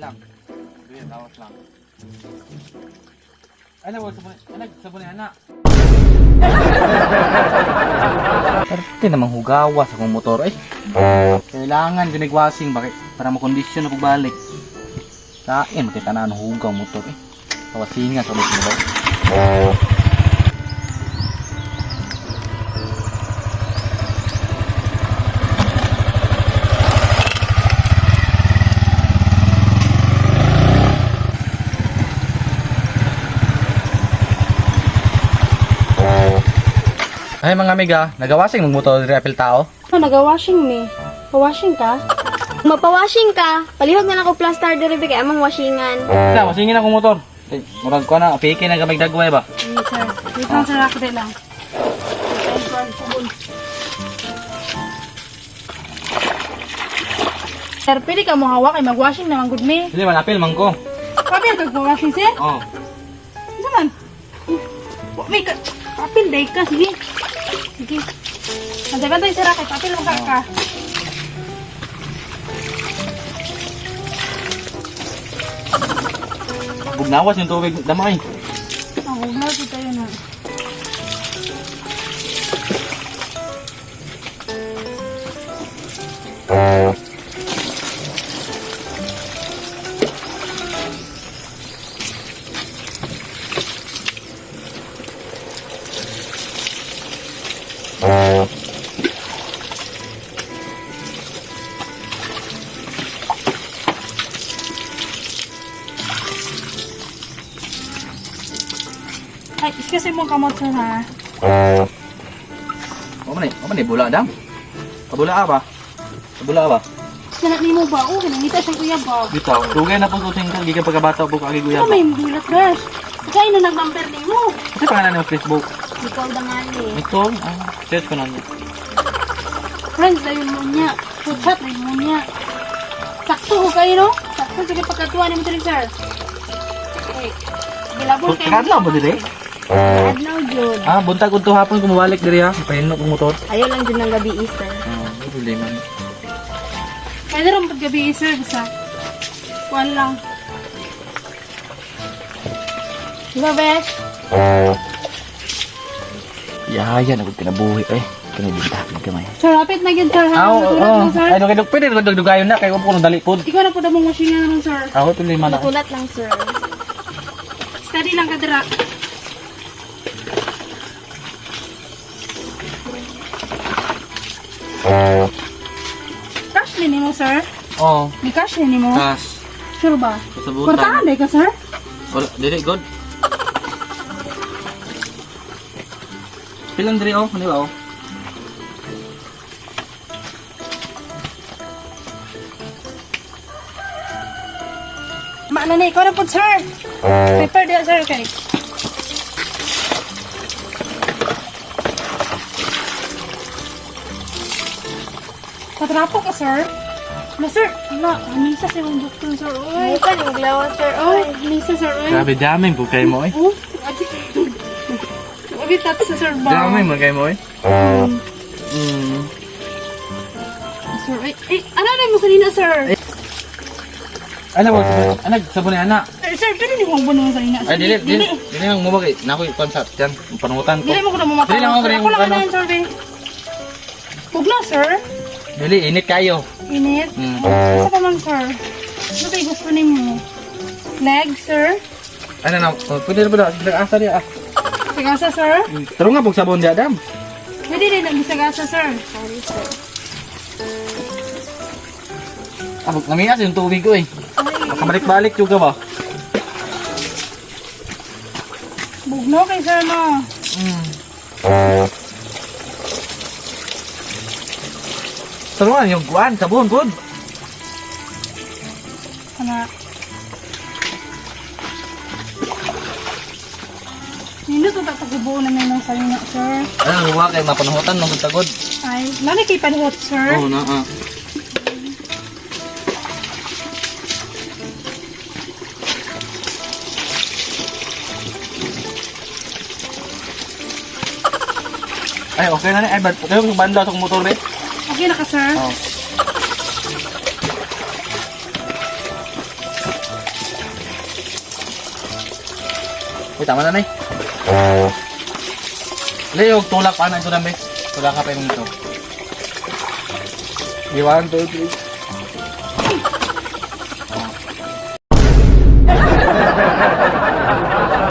lang. Sige, lawas lang. Ano mo, sabon na. Arte namang hugawas akong motor eh. Kailangan ginigwasing bakit para makondisyon ako balik. Kain makita na ang hugaw motor eh. Kawasingan sa ulit mo daw. Ay mga amiga, nagawasing mong motor diri apil tao? Nagawashing ni. Pawashing ka? Mapawashing ka. Palihog na lang ko plaster diri kay among washingan. Na, wasingin akong motor. Eh, murag ko na, piki na gamay dagway ba? Hindi sir. Wait lang sir, ako din lang. Sir, pwede ka mo hawak kay magwashing naman good me. Hindi man, apil man ko. Kapil ka magwashing sir? Oo. Ano man? Wait ka. Kapil day ka. Sige. Sige. Bantay-bantay sir kay kapil mo ka. Bugnawas yung tubig damay. Ako, huwag tayo na. Ay, excuse mo kamot sir ha. O man eh, bula dam. Kabula ba? Kabula ba? Sanat ni mo ba? Oo, kinangita siyang kuya ba? Dito, dugay na po kusing ka, giga pagkabata po kagi guya Ito ba? may bulat rush. Kaya na nag-bumper ni mo. Kasi pangalan ng Facebook. Ikaw na nga ni. Ito, search ko na niya. Friends na yun mo niya. Chat na yun mo niya. Sakto ko kayo no? Sakto sige pagkatuwa ni mo tuloy sir. Okay. Gilabot kayo. Kadlaw ba dire? Adlaw yun. Buntag unto hapon kumawalik diri ha. Pahinno kong motor. Ayaw lang din ng gabi sir. Problema. Pwede rin paggabi sir. Basta. One lang. Diba besh? Yaya na kinabuhi eh. Kinibita kamay. Sir, rapid na yun sir ha. Nakulat lang sir. Ay, pwede dugdugayon na kay upo nang dali pod. Ikaw na po na mong machine naman sir. Ako tuloy man na. Nakulat lang sir. Steady lang kadira. Cash din mo sir? Oh, May cash din mo? cash. Sure ba? Kasabutan. Kortahan day ka sir? Wala, dili good. Pilang diri oh, ano ba oh? Maano na ikaw na po sir? Paper din sir kay. Patrapo ka sir? Na sir, Lisa si mong doktor sir. Oy, Ay, pa ni maglawas sir. oy, Lisa sir. Oy. Grabe daming po kay mo eh. Oh, Obi tat sa sir ba? Daming mo kay mo eh. Sir, ay, ano na mo sa nina sir? Ano mo, anak, sabon na anak. Sir, pwede di mo ang buno sa nina. Ay, dili lang mo bagay. Nakoy konsat yan, panutan ko. Dili mo ko na mamatay. Dili lang ako, Ako lang ano. na yun, sir. Pugla, sir. Dili, init kayo. Init. Isa pa man, sir. Ano ba yung gusto ni mo? Leg, sir. Ano na, pwede na ba na, asa niya ah. Sagasa, sir. Taro nga pong sabon di Adam. Pwede din ang sagasa, sir. Sorry sir. Namias yung tubig ko eh. Makabalik-balik juga ba? Bugno kay sir, no? Taro nga yung kuan, sabon, good. Ano? Nino to tapagibuo na may nang salina, sir. Ano, huwa kay mapanuhutan ng tagod. Ay, nani kay panhot, sir. Oo na ah. Ay, okay na ni. Ay, okay yung banda sa motor, be. Okay na ka, sir. Oo. Uy, tama na, nay. Leo, tulak pa na ito na, be. Tulak ka pa yung ito. 1, 2, 3.